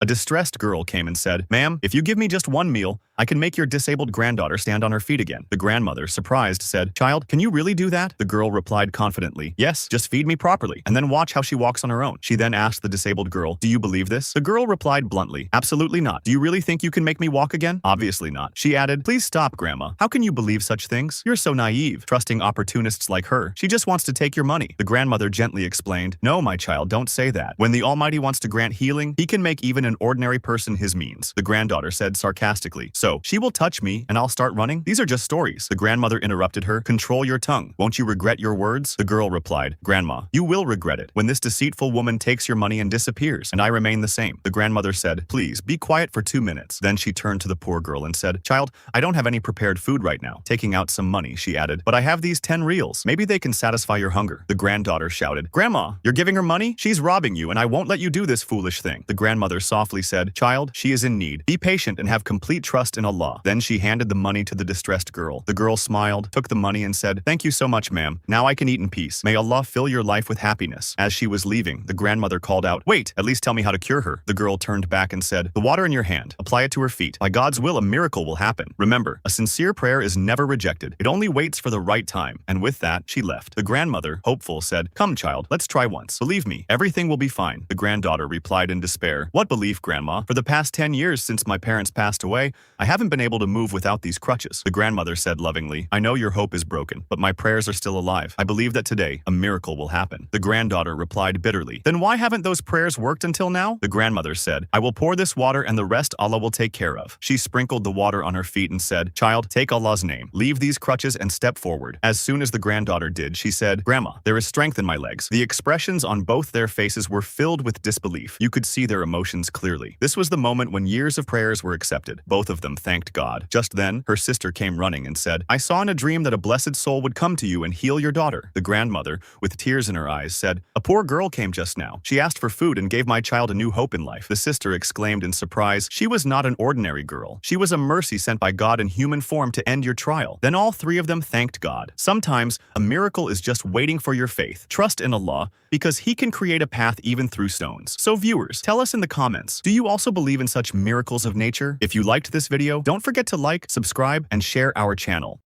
A distressed girl came and said, "Ma'am, if you give me just one meal, I can make your disabled granddaughter stand on her feet again." The grandmother, surprised, said, "Child, can you really do that?" The girl replied confidently, "Yes, just feed me properly, and then watch how she walks on her own." She then asked the disabled girl, "Do you believe this?" The girl replied bluntly, "Absolutely not. Do you really think you can make me walk again?" "Obviously not." She added, "Please stop, Grandma. How can you believe such things? You're so naive, trusting opportunists like her. She just wants to take your money." The grandmother gently explained, "No, my child, don't say that. When the Almighty wants to grant healing, He can make even an ordinary person His means." The granddaughter said sarcastically, "So, she will touch me and I'll start running? These are just stories." The grandmother interrupted her, "Control your tongue. Won't you regret your words?" The girl replied, "Grandma, you will regret it when this deceitful woman takes your money and disappears, and I remain the same." The grandmother said, "Please, be quiet for 2 minutes." Then she turned to the poor girl and said, "Child, I don't have any prepared food right now." Taking out some money, she added, "But I have these 10 reals. Maybe they can satisfy your hunger." The granddaughter shouted, "Grandma, you're giving her money? She's robbing you, and I won't let you do this foolish thing." The grandmother softly said, "Child, she is in need. Be patient and have complete trust in Allah." Then she handed the money to the distressed girl. The girl smiled, took the money and said, "Thank you so much, ma'am. Now I can eat in peace. May Allah fill your life with happiness." As she was leaving, the grandmother called out, "Wait, at least tell me how to cure her." The girl turned back and said, "The water in your hand. Apply it to her feet. By God's will, a miracle will happen. Remember, a sincere prayer is never rejected. It only waits for the right time." And with that, she left. The grandmother, hopeful, said, "Come, child, let's try once. Believe me, everything will be fine." The granddaughter replied in despair, "What belief, Grandma? For the past 10 years since my parents passed away, I haven't been able to move without these crutches." The grandmother said lovingly, "I know your hope is broken, but my prayers are still alive. I believe that today, a miracle will happen." The granddaughter replied bitterly, "Then why haven't those prayers worked until now?" The grandmother said, "I will pour this water and the rest Allah will take care of." She sprinkled the water on her feet and said, "Child, take Allah's name. Leave these crutches and step forward." As soon as the granddaughter did, she said, "Grandma, there is strength in my legs." The expressions on both their faces were filled with disbelief. You could see their emotions clearly. This was the moment when years of prayers were accepted. Both of them thanked God. Just then, her sister came running and said, "I saw in a dream that a blessed soul would come to you and heal your daughter." The grandmother, with tears in her eyes, said, "A poor girl came just now. She asked for food and gave my child a new hope in life." The sister exclaimed in surprise, "She was not an ordinary girl. She was a mercy sent by God in human form to end your trial." Then all three of them thanked God. Sometimes, a miracle is just waiting for your faith. Trust in Allah, because He can create a path even through stones. So viewers, tell us in the comments, do you also believe in such miracles of nature? If you liked this video, don't forget to like, subscribe, and share our channel.